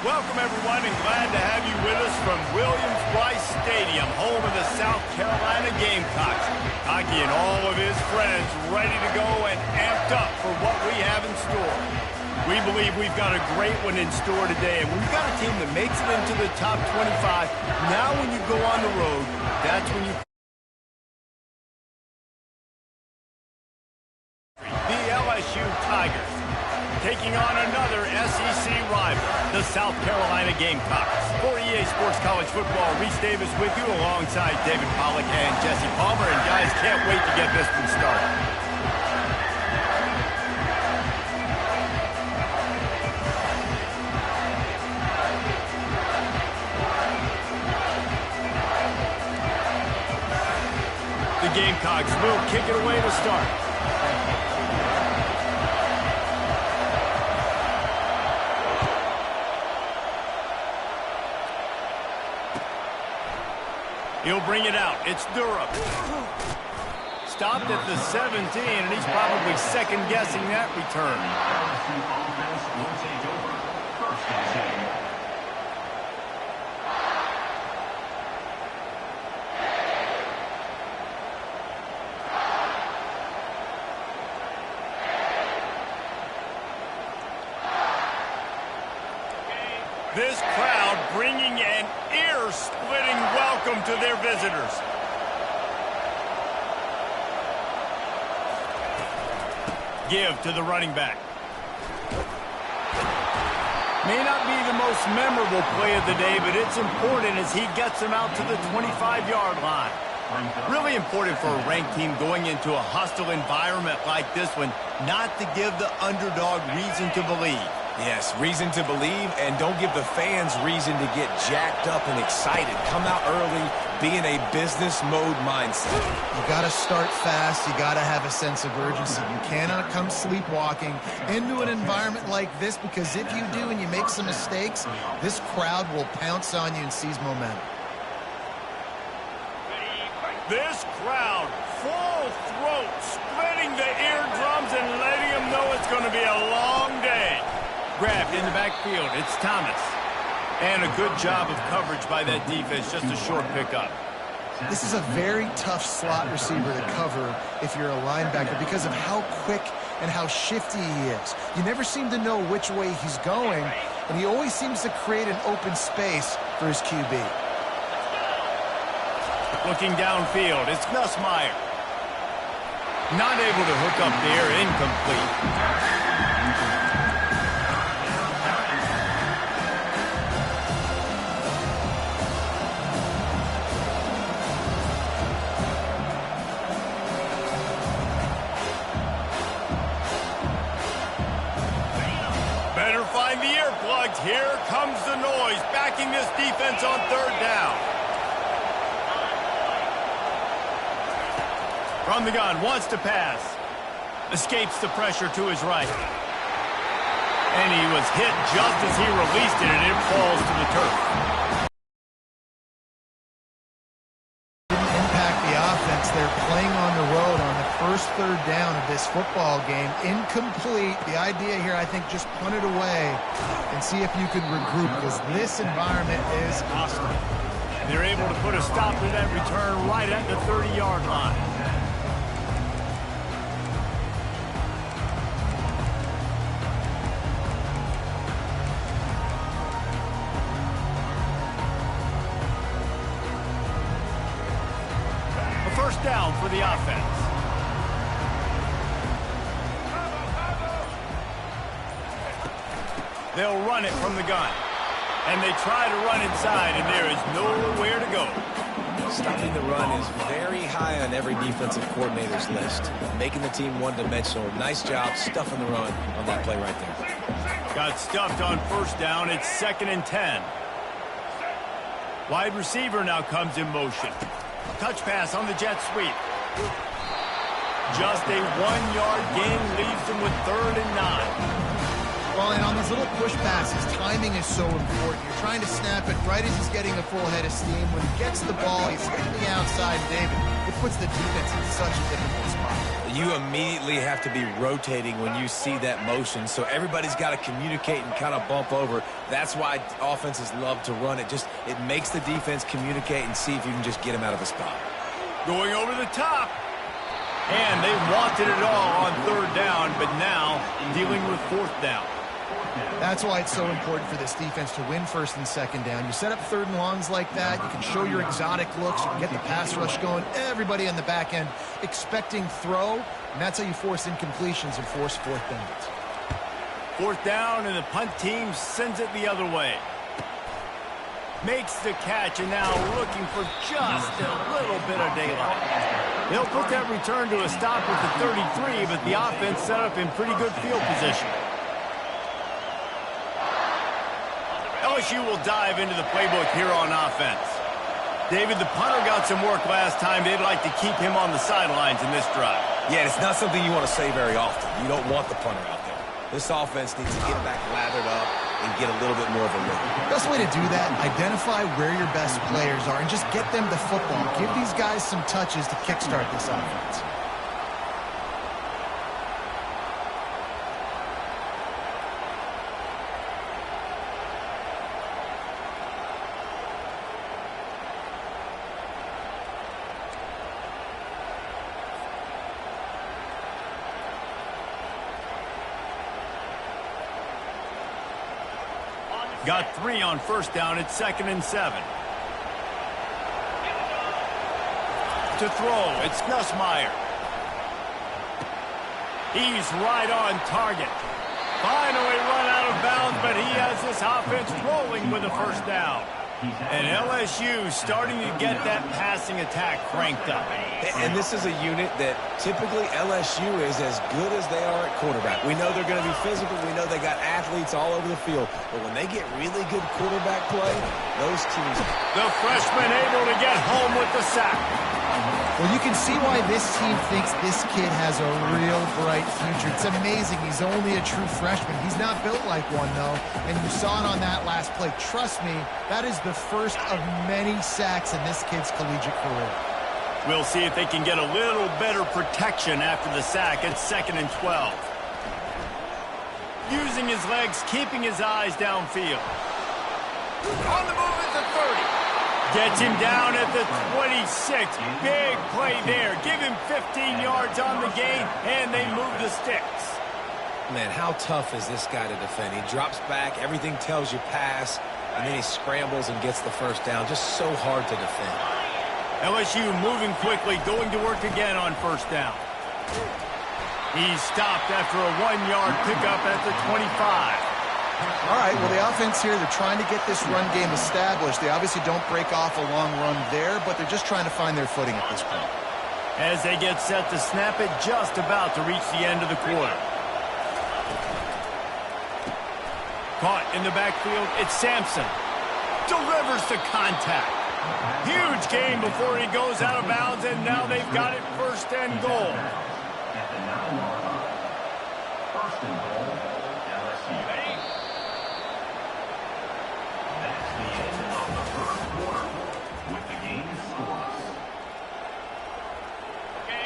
Welcome, everyone, and glad to have you with us from Williams-Brice Stadium, home of the South Carolina Gamecocks. Hockey and all of his friends ready to go and amped up for what we have in store. We believe we've got a great one in store today, and we've got a team that makes it into the top 25. Now when you go on the road, that's when you... The LSU Tigers, taking on another SEC rival, the South Carolina Gamecocks. For EA Sports College Football, Reese Davis with you alongside David Pollack and Jesse Palmer. And guys, can't wait to get this one started. The Gamecocks will kick it away to start. He'll bring it out. It's Durham. Stopped at the 17, and he's probably second-guessing that return. This crowd bringing an ear-splitting welcome to their visitors. Give to the running back. May not be the most memorable play of the day, but it's important as he gets them out to the 25-yard line. Really important for a ranked team going into a hostile environment like this one, not to give the underdog reason to believe. Yes, reason to believe, and don't give the fans reason to get jacked up and excited. Come out early, be in a business mode mindset. You got to start fast. You got to have a sense of urgency. You cannot come sleepwalking into an environment like this, because if you do and you make some mistakes, this crowd will pounce on you and seize momentum. This crowd, full throat, splitting the eardrums and letting them know it's going to be a long day. Grabbed in the backfield, it's Thomas. And a good job of coverage by that defense, just a short pickup. This is a very tough slot receiver to cover if you're a linebacker because of how quick and how shifty he is. You never seem to know which way he's going, and he always seems to create an open space for his QB. Looking downfield, it's Nussmeier. Not able to hook up there, incomplete. Better find the earplugs. Here comes the noise, backing this defense on third down. From the gun, wants to pass. Escapes the pressure to his right. And he was hit just as he released it, and it falls to the turf. Didn't impact the offense. They're playing on the road on the first third down of this football game. Incomplete. The idea here, I think, just punt it away and see if you can regroup, because this environment is hostile. And they're able to put a stop to that return right at the 30-yard line. First down for the offense. They'll run it from the gun. And they try to run inside, and there is nowhere to go. Stopping the run is very high on every defensive coordinator's list. Making the team one-dimensional. Nice job stuffing the run on that play right there. Got stuffed on first down. It's 2nd and 10. Wide receiver now comes in motion. Touch pass on the jet sweep. Just a 1-yard gain leaves them with 3rd and 9. Well, and on these little push passes, timing is so important. You're trying to snap it right as he's getting a full head of steam. When he gets the ball, he's hitting the outside, David. It puts the defense in such a difficult spot. You immediately have to be rotating when you see that motion, so everybody's got to communicate and kind of bump over. That's why offenses love to run it. It makes the defense communicate and see if you can just get him out of a spot. Going over the top. And they wanted it all on third down, but now dealing with fourth down. That's why it's so important for this defense to win first and second down. You set up third and longs like that. You can show your exotic looks. You can get the pass rush going. Everybody on the back end expecting throw, and that's how you force incompletions and force fourth downs. Fourth down, and the punt team sends it the other way. Makes the catch, and now looking for just a little bit of daylight. He'll put that return to a stop with the 33, but the offense set up in pretty good field position. LSU will dive into the playbook here on offense. David, the punter got some work last time. They'd like to keep him on the sidelines in this drive. Yeah, it's not something you want to say very often. You don't want the punter out there. This offense needs to get back lathered up and get a little bit more of a rhythm. Best way to do that, identify where your best players are and just get them the football. Give these guys some touches to kickstart this offense. Got 3 on first down. It's 2nd and 7. To throw, it's Nussmeier. He's right on target. Finally run out of bounds, but he has this offense rolling with a first down. And LSU starting to get that passing attack cranked up. And this is a unit that typically LSU is as good as they are at quarterback. We know they're going to be physical. We know they got athletes all over the field. But when they get really good quarterback play, those teams... The freshman able to get home with the sack. Well, you can see why this team thinks this kid has a real bright future. It's amazing. He's only a true freshman. He's not built like one, though. And you saw it on that last play. Trust me, that is the first of many sacks in this kid's collegiate career. We'll see if they can get a little better protection after the sack. It's 2nd and 12. Using his legs, keeping his eyes downfield. On the move at the 30. Gets him down at the 26. Big play there. Give him 15 yards on the gain, and they move the sticks. Man, how tough is this guy to defend? He drops back, everything tells you pass, and then he scrambles and gets the first down. Just so hard to defend. LSU moving quickly, going to work again on first down. He's stopped after a 1-yard pickup at the 25. All right, well, the offense here, they're trying to get this run game established. They obviously don't break off a long run there, but they're just trying to find their footing at this point. As they get set to snap it, just about to reach the end of the quarter. Caught in the backfield, it's Sampson. Delivers the contact. Huge gain before he goes out of bounds, and now they've got it 1st and goal.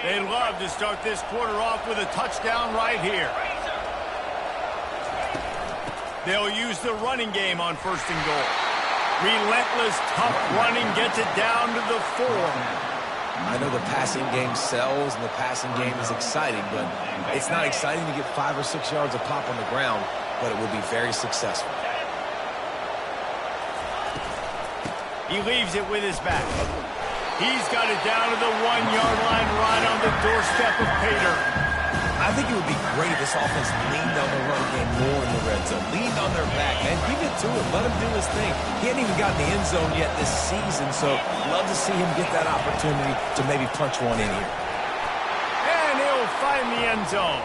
They'd love to start this quarter off with a touchdown right here. They'll use the running game on 1st and goal. Relentless, tough running gets it down to the 4. I know the passing game sells and the passing game is exciting, but it's not exciting to get 5 or 6 yards of pop on the ground, but it will be very successful. He leaves it with his back. He's got it down to the 1-yard line right on the doorstep of Pater. I think it would be great if this offense leaned on the run game more in the red zone. Leaned on their back, man. Give it to him. Let him do his thing. He hadn't even gotten the end zone yet this season, so love to see him get that opportunity to maybe punch one in here. And he'll find the end zone.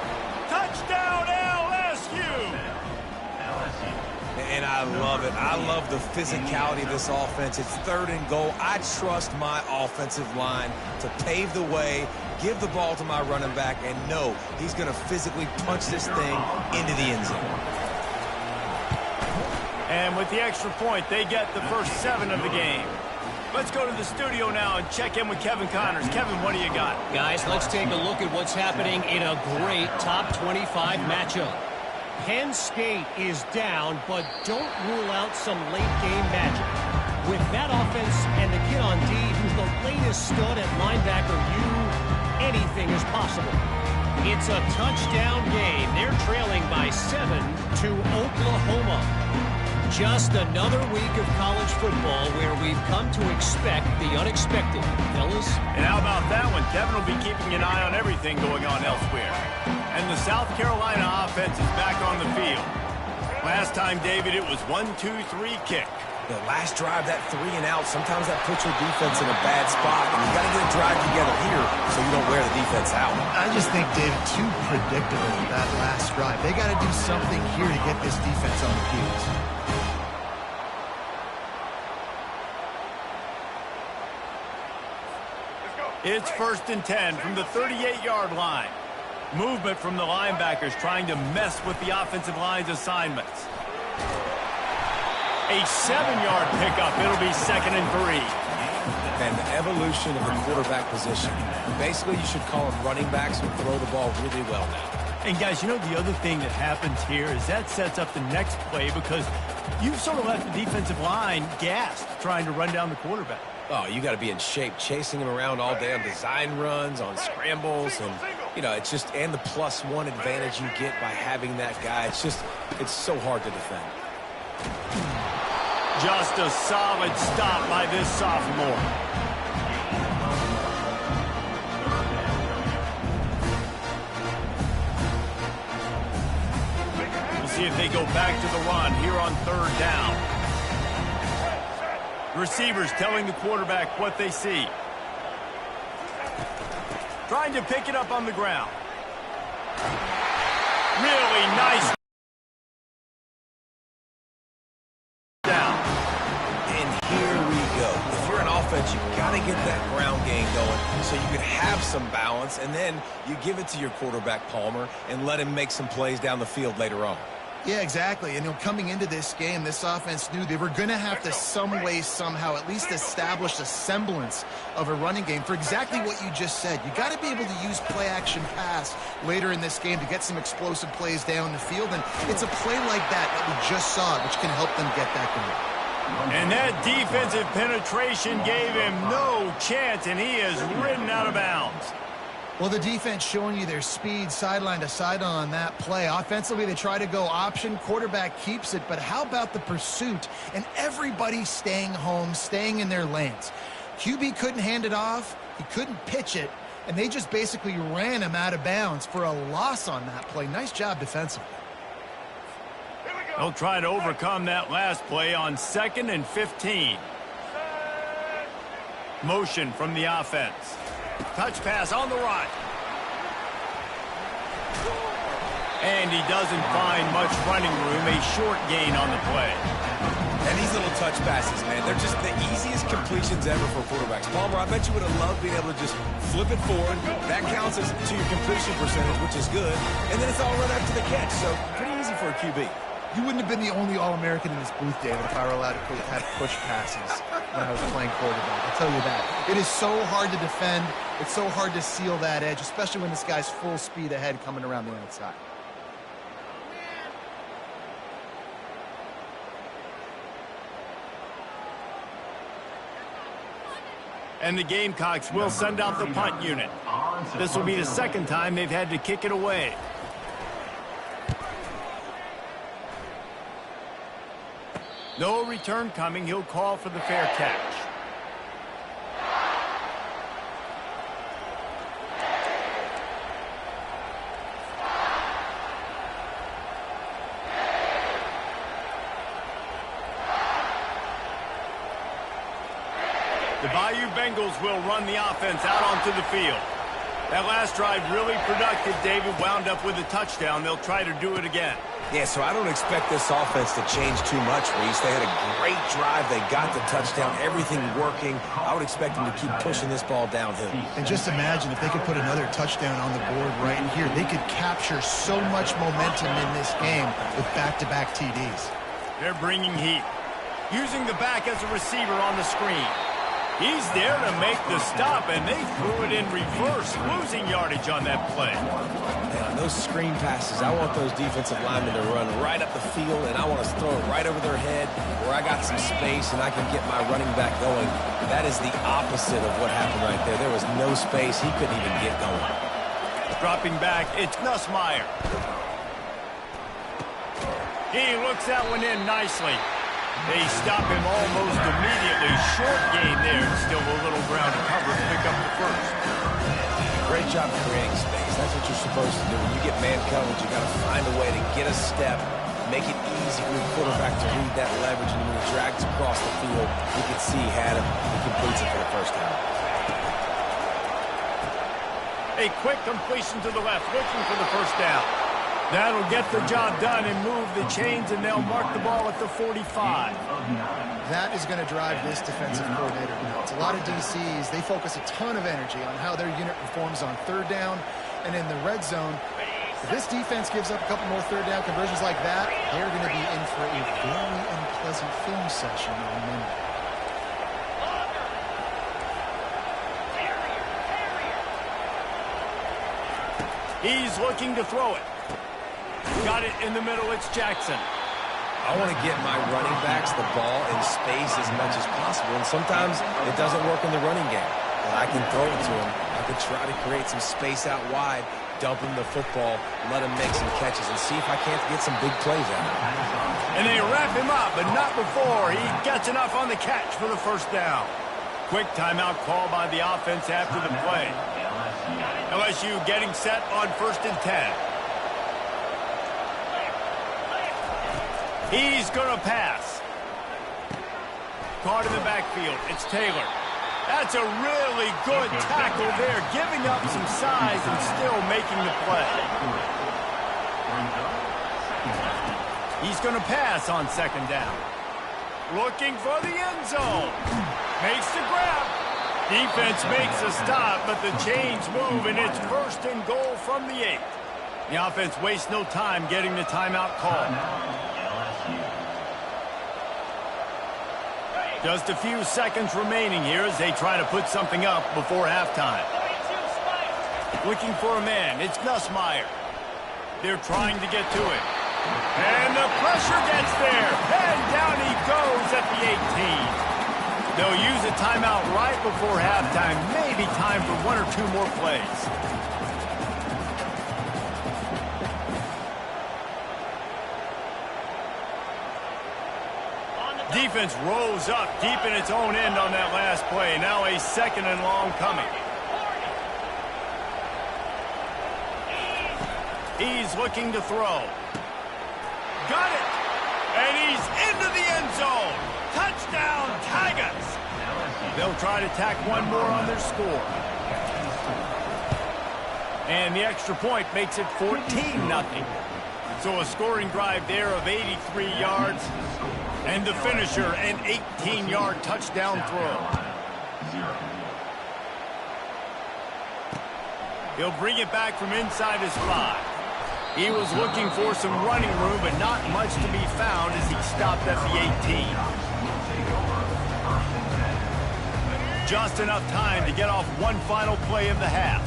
Touchdown, LSU! And I love it. I love the physicality of this offense. It's 3rd and goal. I trust my offensive line to pave the way, give the ball to my running back, and know he's going to physically punch this thing into the end zone. And with the extra point, they get the first 7 of the game. Let's go to the studio now and check in with Kevin Connors. Kevin, what do you got? Guys, let's take a look at what's happening in a great top 25 matchup. Penn State is down, but don't rule out some late-game magic. With that offense and the kid on D, who's the latest stud at linebacker, anything is possible. It's a touchdown game. They're trailing by 7 to Oklahoma. Just another week of college football where we've come to expect the unexpected, fellas. And how about that one? Kevin will be keeping an eye on everything going on elsewhere. And the South Carolina offense is back on the field. Last time, David, it was 1-2-3 kick. The last drive, that 3 and out, sometimes that puts your defense in a bad spot, and you got to get a drive together here so you don't wear the defense out. I just think, David, too predictable that last drive. They got to do something here to get this defense on the heels. It's 1st and 10 from the 38-yard line. Movement from the linebackers trying to mess with the offensive line's assignments. A 7-yard pickup. It'll be 2nd and 3. And the evolution of the quarterback position. Basically, you should call them running backs who throw the ball really well now. And, guys, you know the other thing that happens here is that sets up the next play because you've sort of left the defensive line gassed trying to run down the quarterback. Oh, you got to be in shape, chasing him around all day on design runs, on scrambles, and, you know, it's just, and the +1 advantage you get by having that guy. It's so hard to defend. Just a solid stop by this sophomore. We'll see if they go back to the run here on 3rd down. Receivers telling the quarterback what they see. Trying to pick it up on the ground. Really nice. Down. And here we go. If you're an offense, you've got to get that ground game going so you can have some balance, and then you give it to your quarterback, Palmer, and let him make some plays down the field later on. Yeah, exactly. And, you know, coming into this game, this offense knew they were going to have to some way, somehow, at least establish a semblance of a running game for exactly what you just said. You got to be able to use play-action pass later in this game to get some explosive plays down the field. And it's a play like that we just saw, which can help them get that going. And that defensive penetration gave him no chance, and he is ridden out of bounds. Well, the defense showing you their speed sideline to sideline on that play. Offensively, they try to go option. Quarterback keeps it. But how about the pursuit and everybody staying home, staying in their lanes? QB couldn't hand it off. He couldn't pitch it. And they just basically ran him out of bounds for a loss on that play. Nice job defensively. They'll try to overcome that last play on 2nd and 15. Motion from the offense. Touch pass on the right. And he doesn't find much running room. A short gain on the play. And these little touch passes, man, they're just the easiest completions ever for quarterbacks. Palmer, I bet you would have loved being able to just flip it forward. That counts as to your completion percentage, which is good. And then it's all run after the catch, so pretty easy for a QB. You wouldn't have been the only All-American in this booth, David, if I were allowed to have push passes when I was playing quarterback. I'll tell you that. It is so hard to defend. It's so hard to seal that edge, especially when this guy's full speed ahead coming around the outside. And the Gamecocks will send out the punt unit. This will be the 2nd time they've had to kick it away. No return coming. He'll call for the fair catch. The Bayou Bengals will run the offense out onto the field. That last drive really productive. David wound up with a touchdown. They'll try to do it again. Yeah, so I don't expect this offense to change too much, Reese. They had a great drive. They got the touchdown, everything working. I would expect them to keep pushing this ball downhill. And just imagine if they could put another touchdown on the board right here. They could capture so much momentum in this game with back-to-back TDs. They're bringing heat. Using the back as a receiver on the screen. He's there to make the stop, and they threw it in reverse, losing yardage on that play. And on those screen passes, I want those defensive linemen to run right up the field, and I want to throw it right over their head where I got some space and I can get my running back going. That is the opposite of what happened right there. There was no space. He couldn't even get going. Dropping back, it's Nussmeier. He looks that one in nicely. They stop him almost immediately. Short gain there, and still a little ground to cover to pick up the first. Great job creating space. That's what you're supposed to do. When you get man coverage, you got to find a way to get a step, make it easy for your quarterback to read that leverage, and when he drags across the field, you can see he had him. He completes it for the first down. A quick completion to the left, looking for the first down. That'll get the job done and move the chains, and they'll mark the ball at the 45. That is going to drive this defensive coordinator nuts. A lot of DCs, they focus a ton of energy on how their unit performs on third down and in the red zone. If this defense gives up a couple more third down conversions like that, they're going to be in for a very unpleasant film session on Monday. He's looking to throw it. Got it in the middle, it's Jackson. I want to get my running backs the ball in space as much as possible, and sometimes it doesn't work in the running game. But I can throw it to him. I can try to create some space out wide, dump him the football, let him make some catches, and see if I can't get some big plays out of him. And they wrap him up, but not before he gets enough on the catch for the first down. Quick timeout call by the offense after the play. LSU getting set on 1st and 10. He's going to pass. Caught in the backfield. It's Taylor. That's a really good tackle there, giving up some size and still making the play. He's going to pass on 2nd down. Looking for the end zone. Makes the grab. Defense makes a stop, but the chains move, and it's 1st and goal from the 8. The offense wastes no time getting the timeout call. Just a few seconds remaining here as they try to put something up before halftime. Looking for a man, it's Nussmeier. They're trying to get to it. And the pressure gets there. And down he goes at the 18. They'll use a timeout right before halftime. Maybe time for 1 or 2 more plays. Defense rolls up deep in its own end on that last play. Now a 2nd and long coming. He's looking to throw. Got it! And he's into the end zone. Touchdown, Tigers! They'll try to tack one more on their score. And the extra point makes it 14-0. So a scoring drive there of 83 yards. And the finisher, an 18-yard touchdown throw. He'll bring it back from inside his 5. He was looking for some running room, but not much to be found as he stopped at the 18. Just enough time to get off one final play of the half.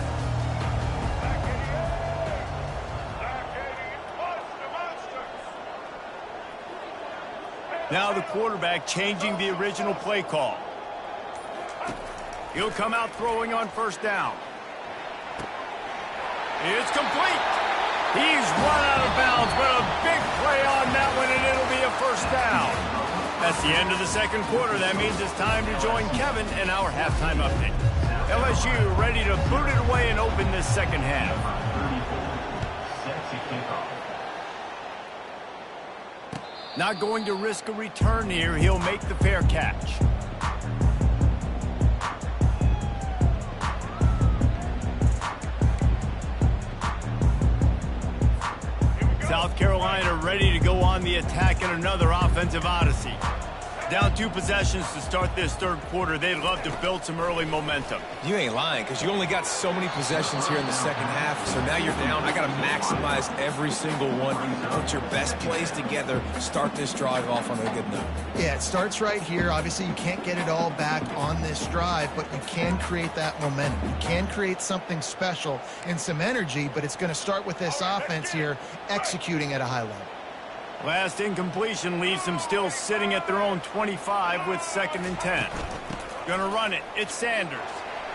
Now the quarterback changing the original play call. He'll come out throwing on 1st down. It's complete. He's run out of bounds, but a big play on that one, and it'll be a 1st down. That's the end of the 2nd quarter. That means it's time to join Kevin in our halftime update. LSU ready to boot it away and open this 2nd half. Not going to risk a return here. He'll make the fair catch. South Carolina ready to go on the attack in another offensive odyssey. Down 2 possessions to start this third quarter. They'd love to build some early momentum. You ain't lying, because you only got so many possessions here in the second half, so now you're down. I got to maximize every single one. Put your best plays together. Start this drive off on a good note. Yeah, it starts right here. Obviously, you can't get it all back on this drive, but you can create that momentum. You can create something special and some energy, but it's going to start with this offense here executing at a high level. Last incompletion leaves them still sitting at their own 25 with 2nd and 10. Gonna run it. It's Sanders.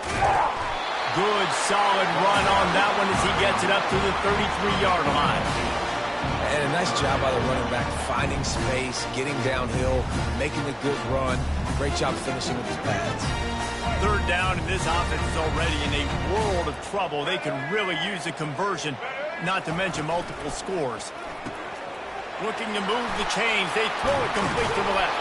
Good, solid run on that one as he gets it up to the 33-yard line. And a nice job by the running back, finding space, getting downhill, making a good run. Great job finishing with his pads. 3rd down, and this offense is already in a world of trouble. They can really use a conversion, not to mention multiple scores. Looking to move the chains. They throw it complete to the left.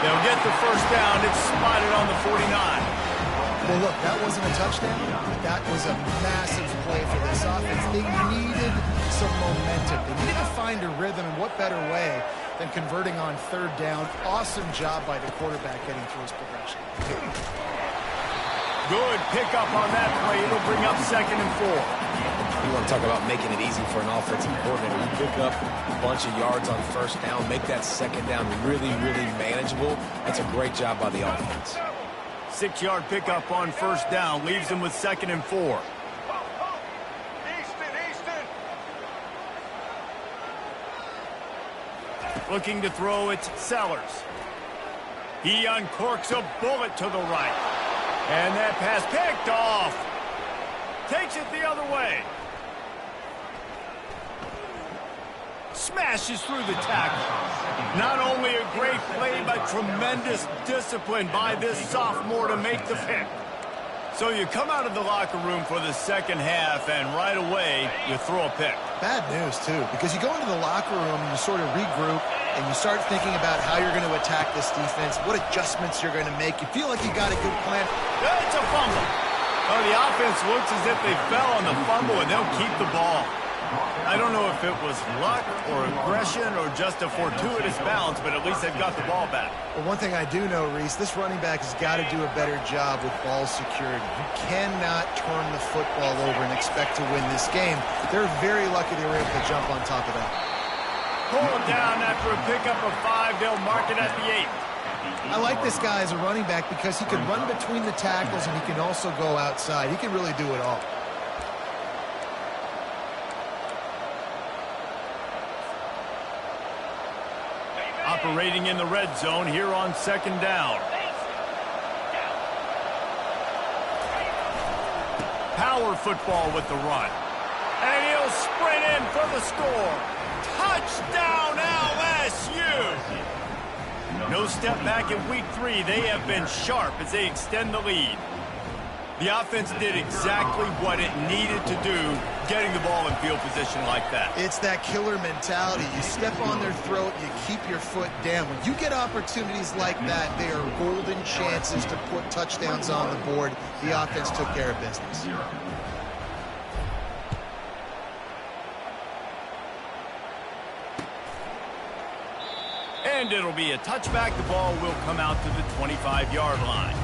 They'll get the 1st down. It's spotted on the 49. Well, look, that wasn't a touchdown. That was a massive play for this offense. They needed some momentum. They needed to find a rhythm, and what better way than converting on 3rd down. Awesome job by the quarterback getting through his progression. Good pickup on that play. It'll bring up 2nd and 4. You want to talk about making it easy for an offensive coordinator. You pick up a bunch of yards on 1st down, make that 2nd down really, really manageable. That's a great job by the offense. 6-yard pickup on 1st down leaves them with 2nd and 4. Looking to throw, it's Sellers. He uncorks a bullet to the right. And that pass picked off. Takes it the other way. Smashes through the tackle. Not only a great play, but tremendous discipline by this sophomore to make the pick. So you come out of the locker room for the 2nd half, and right away, you throw a pick. Bad news, too, because you go into the locker room and you sort of regroup, and you start thinking about how you're going to attack this defense, what adjustments you're going to make. You feel like you got a good plan. It's a fumble. Oh, the offense looks as if they fell on the fumble, and they'll keep the ball. I don't know if it was luck or aggression or just a fortuitous bounce, but at least they've got the ball back. Well, one thing I do know, Reese, this running back has got to do a better job with ball security. You cannot turn the football over and expect to win this game. They're very lucky they were able to jump on top of that. Pulled down after a pickup of 5. They'll mark it at the 8. I like this guy as a running back because he can run between the tackles and he can also go outside. He can really do it all. Operating in the red zone here on 2nd down. Power football with the run. And he'll sprint in for the score. Touchdown LSU! No step back in week 3. They have been sharp as they extend the lead. The offense did exactly what it needed to do, getting the ball in field position like that. It's that killer mentality. You step on their throat, you keep your foot down. When you get opportunities like that, they are golden chances to put touchdowns on the board. The offense took care of business. And it'll be a touchback. The ball will come out to the 25-yard line.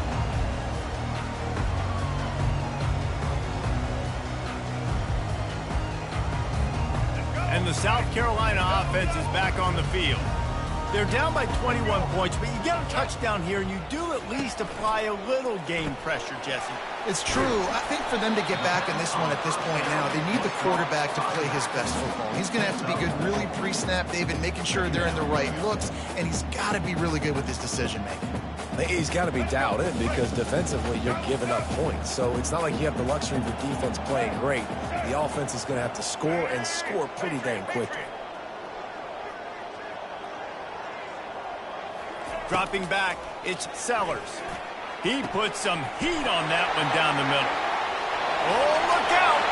And the South Carolina offense is back on the field. They're down by 21 points, but you get a touchdown here, and you do at least apply a little game pressure, Jesse. It's true. I think for them to get back in this one at this point now, they need the quarterback to play his best football. He's going to have to be good really pre-snap, David, making sure they're in the right looks, and he's got to be really good with his decision-making. He's got to be dialed in because defensively you're giving up points. So it's not like you have the luxury of the defense playing great. The offense is going to have to score and score pretty dang quickly. Dropping back, it's Sellers. He puts some heat on that one down the middle. Oh, look out!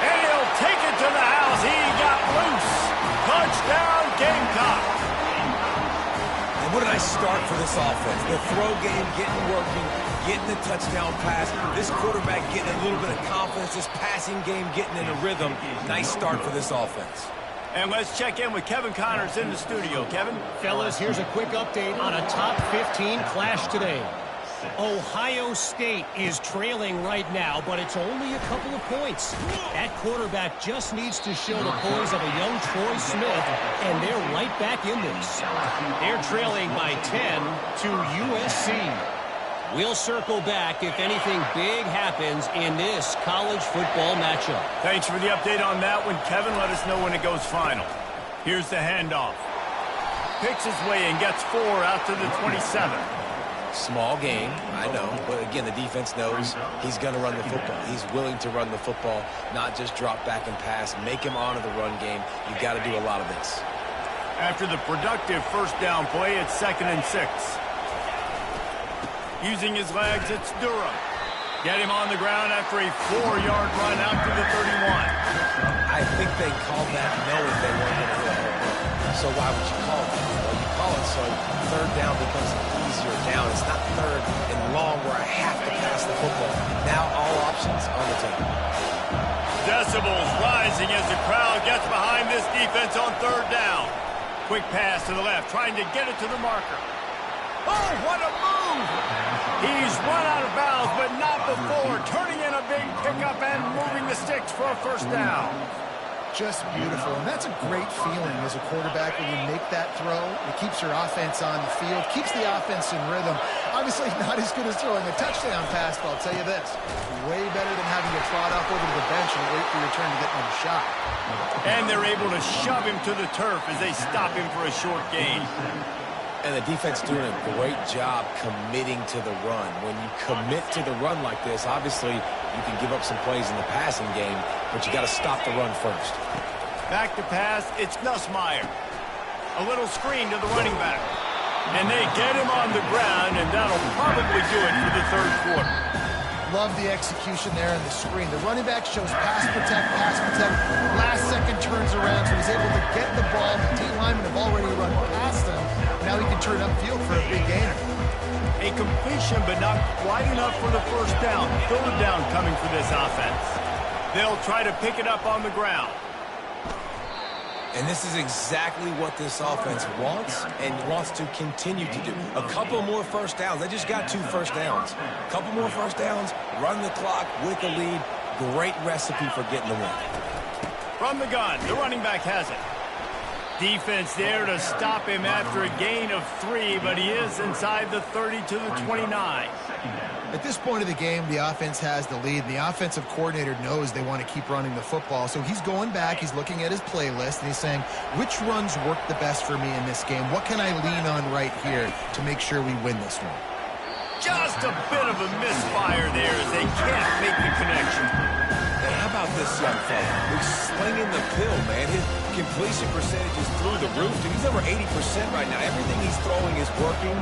And he'll take it to the house. He got loose. Touchdown, Gamecock. And what a nice start for this offense. The throw game getting working, getting the touchdown pass. This quarterback getting a little bit of confidence. This passing game getting in a rhythm. Nice start for this offense. And let's check in with Kevin Connors in the studio. Kevin? Fellas, here's a quick update on a top 15 clash today. Ohio State is trailing right now, but it's only a couple of points. That quarterback just needs to show the poise of a young Troy Smith, and they're right back in this. They're trailing by 10 to USC. We'll circle back if anything big happens in this college football matchup. Thanks for the update on that one, Kevin. Let us know when it goes final. Here's the handoff. Picks his way and gets 4 out to the 27. Small game, I know, but again, the defense knows he's going to run the football. He's willing to run the football, not just drop back and pass, make him honor the run game. You've got to do a lot of this. After the productive first down play, it's 2nd and 6. Using his legs, it's Durham. Get him on the ground after a 4-yard run out to the 31. I think they called that knowing they weren't going to hit a home run. So why would you call it? Well, you call it so 3rd down becomes easier down. It's not 3rd and long where I have to pass the football. Now all options on the table. Decibels rising as the crowd gets behind this defense on 3rd down. Quick pass to the left, trying to get it to the marker. Oh, what a move! He's run out of bounds, but not before turning in a big pickup and moving the sticks for a 1st down. Just beautiful, and that's a great feeling as a quarterback when you make that throw. It keeps your offense on the field, keeps the offense in rhythm. Obviously not as good as throwing a touchdown pass, but I'll tell you this, way better than having to trot up over to the bench and wait for your turn to get another shot. And they're able to shove him to the turf as they stop him for a short gain. And the defense doing a great job committing to the run. When you commit to the run like this, obviously you can give up some plays in the passing game, but you got to stop the run first. Back to pass, it's Nussmeier. A little screen to the running back. And they get him on the ground, and that'll probably do it for the 3rd quarter. Love the execution there in the screen. The running back shows pass protect. Last second turns around, so he's able to get the ball. The D-linemen have already run past him. Now he can turn upfield for a big gainer. A completion, but not quite enough for the 1st down. 3rd down coming for this offense. They'll try to pick it up on the ground. And this is exactly what this offense wants and wants to continue to do. A couple more 1st downs. They just got 2 1st downs. A couple more 1st downs, run the clock with the lead. Great recipe for getting the win. From the gun, the running back has it. Defense there to stop him after a gain of 3, but he is inside the 30 to the 29. At this point of the game, the offense has the lead, and the offensive coordinator knows they want to keep running the football. So he's going back, he's looking at his playlist, and he's saying, which runs work the best for me in this game? What can I lean on right here to make sure we win this one? Just a bit of a misfire there as they can't make the connection. Hey, how about this young fella? He's slinging the pill, man. His completion percentage is through the roof. Dude, he's over 80% right now. Everything he's throwing is working.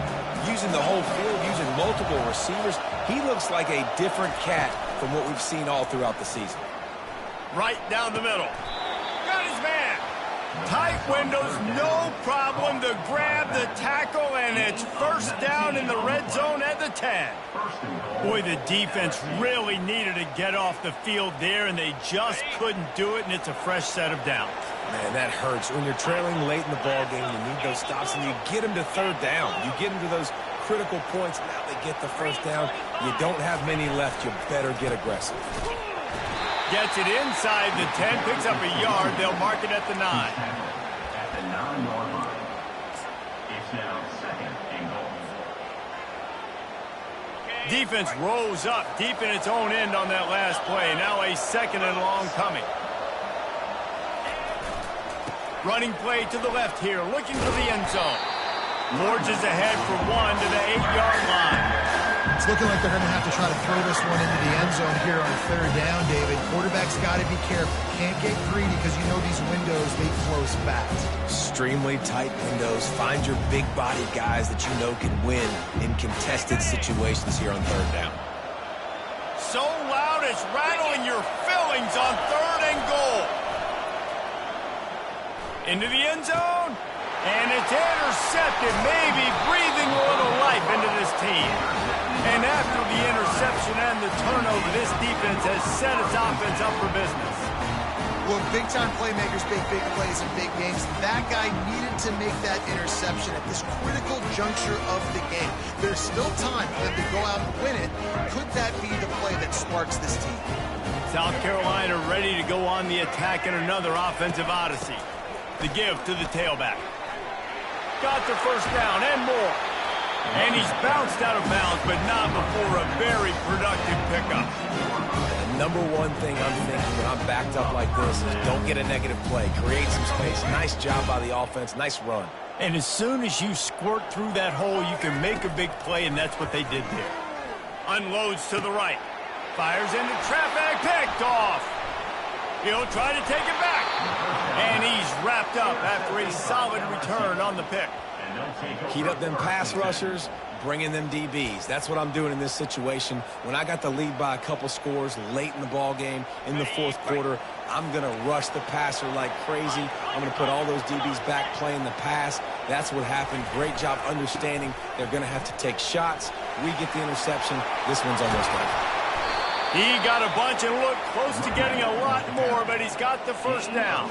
Using the whole field, using multiple receivers. He looks like a different cat from what we've seen all throughout the season. Right down the middle. Got his man. Tight windows, no problem to grab the tackle, and it's 1st down in the red zone at the 10. Boy, the defense really needed to get off the field there, and they just couldn't do it, and it's a fresh set of downs. Man, that hurts. When you're trailing late in the ball game, you need those stops, and you get them to 3rd down. You get them to those critical points. Now they get the 1st down. You don't have many left. You better get aggressive. Gets it inside the 10, picks up a yard. They'll mark it at the 9. At the 9-yard line. It's now 2nd and goal. Defense rolls up deep in its own end on that last play. Now a 2nd and long coming. Running play to the left here, looking for the end zone. Forges ahead for 1 to the 8-yard line. It's looking like they're going to have to try to throw this one into the end zone here on 3rd down, David. Quarterback's got to be careful. Can't get greedy because you know these windows, they close fast. Extremely tight windows. Find your big-body guys that you know can win in contested situations here on 3rd down. So loud it's rattling your fillings on 3rd and goal. Into the end zone, and it's intercepted, maybe breathing a little life into this team. And after the interception and the turnover, this defense has set its offense up for business. Well, big-time playmakers make big plays in big games. That guy needed to make that interception at this critical juncture of the game. There's still time for them to go out and win it. Could that be the play that sparks this team? South Carolina ready to go on the attack in another offensive odyssey. The give to the tailback. Got the first down and more. And he's bounced out of bounds, but not before a very productive pickup. Number one thing I'm thinking when I'm backed up like this is don't get a negative play. Create some space. Nice job by the offense. Nice run. And as soon as you squirt through that hole, you can make a big play, and that's what they did there. Unloads to the right. Fires into traffic. Picked off. He'll try to take it back. And he's wrapped up after a solid return on the pick. Heat up them pass rushers, bring in them DBs. That's what I'm doing in this situation. When I got the lead by a couple scores late in the ball game, in the fourth quarter, I'm going to rush the passer like crazy. I'm going to put all those DBs back playing the pass. That's what happened. Great job understanding they're going to have to take shots. We get the interception. This one's almost over. He got a bunch and looked close to getting a lot more, but he's got the first down.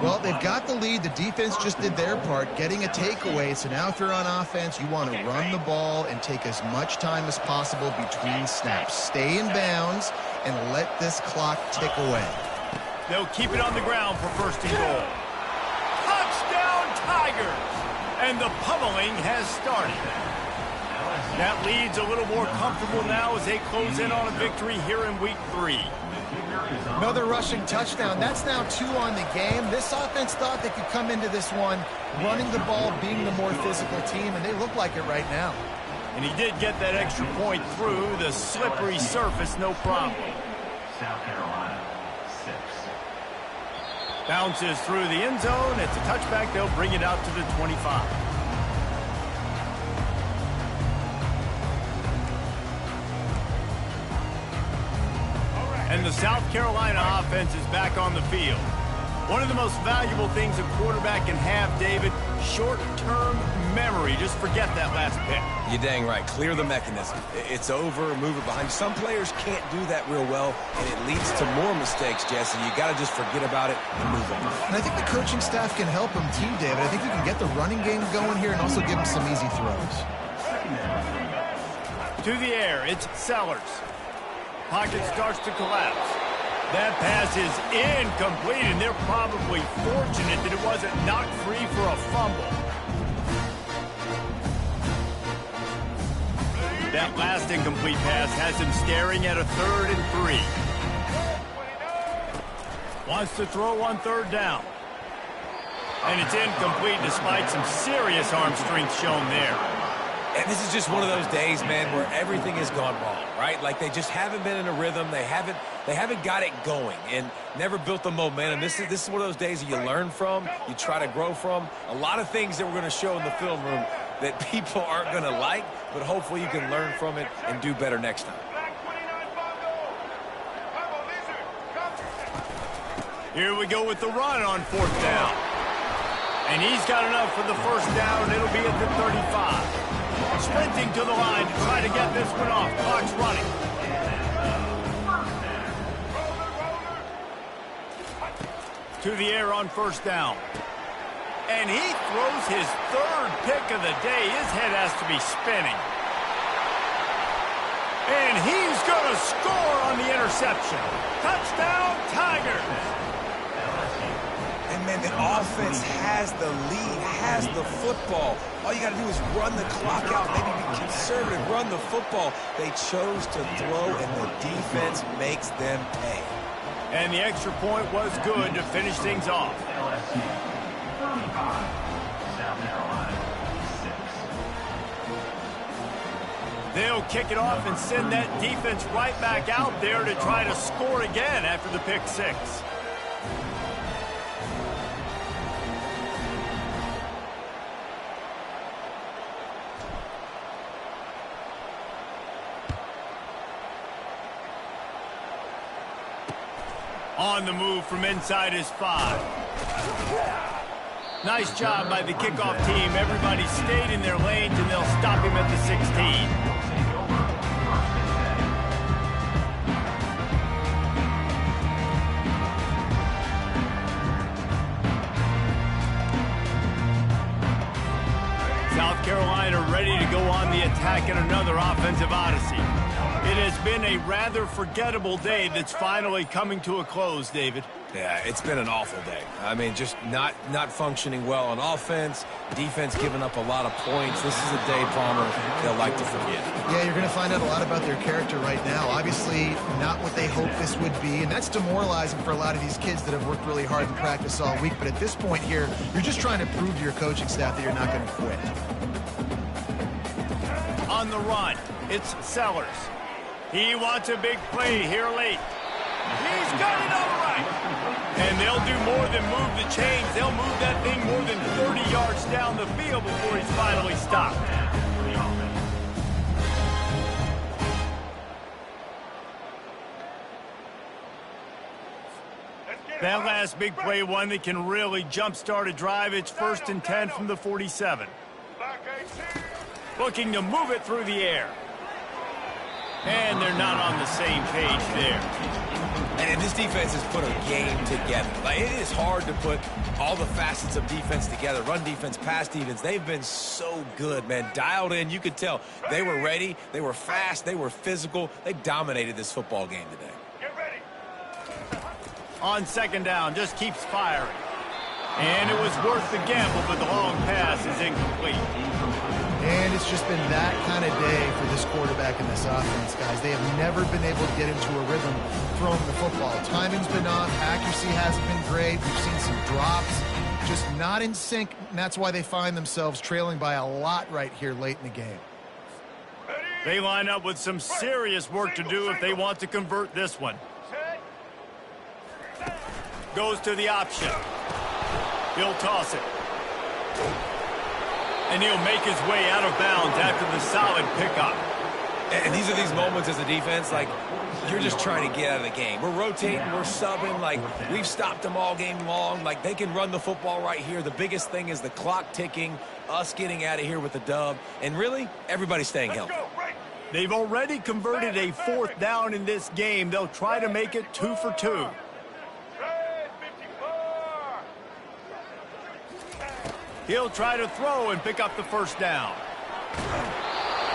Well, they've got the lead. The defense just did their part, getting a takeaway. So now if you're on offense, you want to run the ball and take as much time as possible between snaps. Stay in bounds and let this clock tick away. They'll keep it on the ground for first and goal. Touchdown, Tigers! And the pummeling has started. That lead's a little more comfortable now as they close in on a victory here in week 3. Another rushing touchdown. That's now 2 on the game. This offense thought they could come into this one running the ball, being the more physical team, and they look like it right now. And he did get that extra point through the slippery surface, no problem. South Carolina, 6. Bounces through the end zone. It's a touchback. They'll bring it out to the 25. And the South Carolina offense is back on the field. One of the most valuable things a quarterback can have, David, short-term memory. Just forget that last pick. You're dang right. Clear the mechanism. It's over, move it behind. Some players can't do that real well, and it leads to more mistakes, Jesse. You got to just forget about it and move on. And I think the coaching staff can help him too, David. I think you can get the running game going here and also give him some easy throws. To the air, it's Sellers. Pocket starts to collapse. That pass is incomplete, and they're probably fortunate that it wasn't knocked free for a fumble. That last incomplete pass has him staring at a 3rd and 3. Wants to throw on 3rd down. And it's incomplete despite some serious arm strength shown there. And this is just one of those days, man, where everything has gone wrong, right? Like they just haven't been in a rhythm. They haven't got it going and never built the momentum. This is one of those days that you learn from, you try to grow from. A lot of things that we're going to show in the film room that people aren't going to like, but hopefully you can learn from it and do better next time. Here we go with the run on 4th down. And he's got enough for the first down. It'll be at the 35. Sprinting to the line to try to get this one off. Clock's running. To the air on 1st down. And he throws his 3rd pick of the day. His head has to be spinning. And he's going to score on the interception. Touchdown, Tigers. And, man, the offense has the lead, has the football. All you got to do is run the clock out, maybe be conservative, run the football. They chose to throw, and the defense makes them pay. And the extra point was good to finish things off. LSU, 35. South Carolina, 6. They'll kick it off and send that defense right back out there to try to score again after the pick 6. On the move from inside his 5. Nice job by the kickoff team. Everybody stayed in their lanes, and they'll stop him at the 16. attack in another offensive odyssey. It has been a rather forgettable day that's finally coming to a close, David. Yeah, it's been an awful day. I mean, just not functioning well on offense, defense giving up a lot of points. This is a day, Palmer, they'll like to forget. Yeah, you're going to find out a lot about their character right now. Obviously, not what they hoped this would be, and that's demoralizing for a lot of these kids that have worked really hard in practice all week. But at this point here, you're just trying to prove to your coaching staff that you're not going to quit. On the run, it's Sellers. He wants a big play here late. He's got it all right. And they'll do more than move the chains. They'll move that thing more than 30 yards down the field before he's finally stopped. That last big play, one that can really jump-start a drive. It's 1st and 10 from the 47. Looking to move it through the air. And they're not on the same page there. And this defense has put a game together. Like, it is hard to put all the facets of defense together. Run defense, pass defense. They've been so good, man. Dialed in. You could tell they were ready. They were fast. They were physical. They dominated this football game today. Get ready. On 2nd down, just keeps firing. And it was worth the gamble, but the long pass is incomplete. And it's just been that kind of day for this quarterback and this offense, guys. They have never been able to get into a rhythm throwing the football. Timing's been off. Accuracy hasn't been great. We've seen some drops. Just not in sync, and that's why they find themselves trailing by a lot right here late in the game. They line up with some serious work to do if they want to convert this one. Goes to the option. He'll toss it. And he'll make his way out of bounds after the solid pickup. And these are these moments as a defense, like, you're just trying to get out of the game. We're rotating, we're subbing, like, we've stopped them all game long. Like, they can run the football right here. The biggest thing is the clock ticking, us getting out of here with the dub, and really, everybody staying healthy. They've already converted a 4th down in this game. They'll try to make it 2 for 2. He'll try to throw and pick up the 1st down.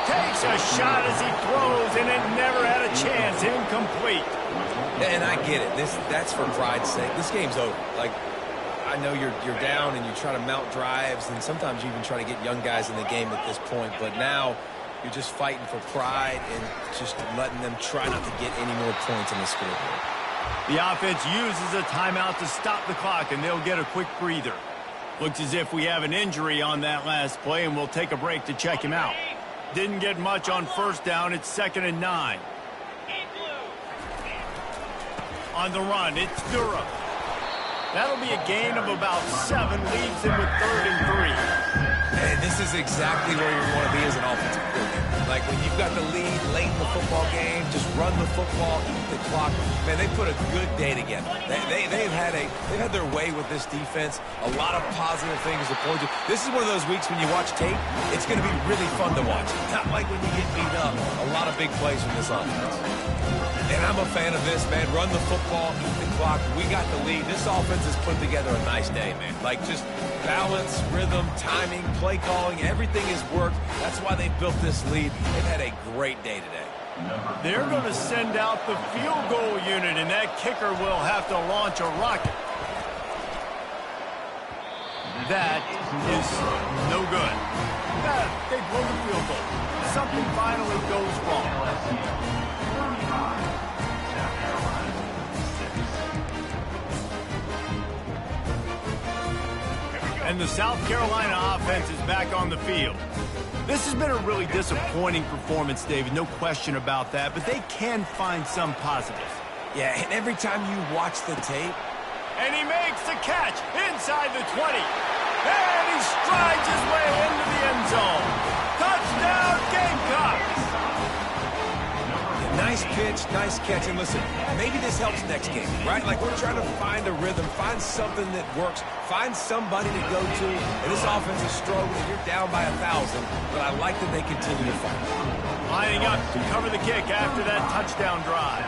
Takes a shot as he throws, and it never had a chance. Incomplete. And I get it. That's for pride's sake. This game's over. Like, I know you're down and you try to mount drives, and sometimes you even try to get young guys in the game at this point. But now you're just fighting for pride and just letting them try not to get any more points in the scoreboard. The offense uses a timeout to stop the clock, and they'll get a quick breather. Looks as if we have an injury on that last play, and we'll take a break to check him out. Didn't get much on 1st down. It's 2nd and 9. On the run, it's Durham. That'll be a gain of about 7, leaves him with 3rd and 3. And this is exactly where you want to be as an offensive coordinator. Like, when you've got the lead late in the football game, just run the football, eat the clock. Man, they put a good day together. They've had their way with this defense. A lot of positive things to point to. This is one of those weeks when you watch tape, it's going to be really fun to watch. Not like when you get beat up. A lot of big plays from this offense. And I'm a fan of this, man. Run the football, eat the clock. We got the lead. This offense has put together a nice day, man. Like, just balance, rhythm, timing, play calling, everything has worked. That's why they built this lead. They've had a great day today. They're going to send out the field goal unit, and that kicker will have to launch a rocket. That is no good. They blow the field goal. Something finally goes wrong. And the South Carolina offense is back on the field. This has been a really disappointing performance, David, no question about that, but they can find some positives. Yeah, and every time you watch the tape. And he makes the catch inside the 20. And he strides his way into the end zone. Touchdown, Gamecocks! Nice pitch, nice catch. And listen, maybe this helps next game, right? Like, we're trying to find a rhythm, find something that works, find somebody to go to. And this offense is struggling. You're down by 1,000, but I like that they continue to fight. Lining up to cover the kick after that touchdown drive.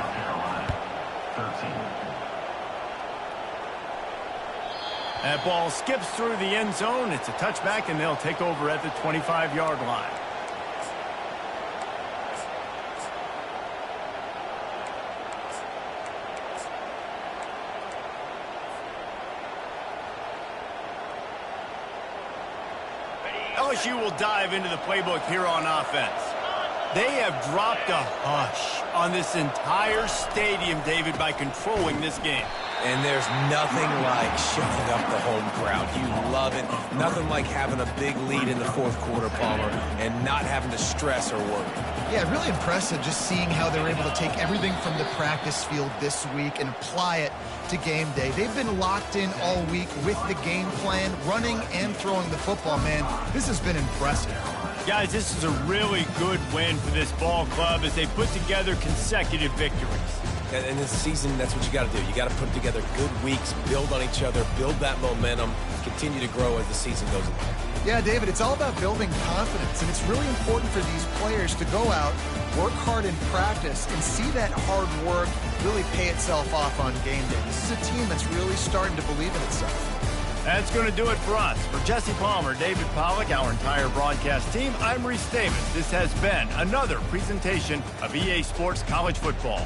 That ball skips through the end zone. It's a touchback, and they'll take over at the 25-yard line. LSU will dive into the playbook here on offense. They have dropped a hush on this entire stadium, David, by controlling this game. And there's nothing like shuffling up the home crowd. You love it. Nothing like having a big lead in the fourth quarter, Palmer, and not having to stress or worry. Yeah, really impressive just seeing how they're able to take everything from the practice field this week and apply it to game day. They've been locked in all week with the game plan, running and throwing the football, man. This has been impressive. Guys, this is a really good win for this ball club as they put together consecutive victories. And this season, that's what you got to do. You got to put together good weeks, build on each other, build that momentum, continue to grow as the season goes along. Yeah, David, it's all about building confidence, and it's really important for these players to go out, work hard in practice, and see that hard work really pay itself off on game day. This is a team that's really starting to believe in itself. That's going to do it for us. For Jesse Palmer, David Pollack, our entire broadcast team, I'm Reese Davis. This has been another presentation of EA Sports College Football.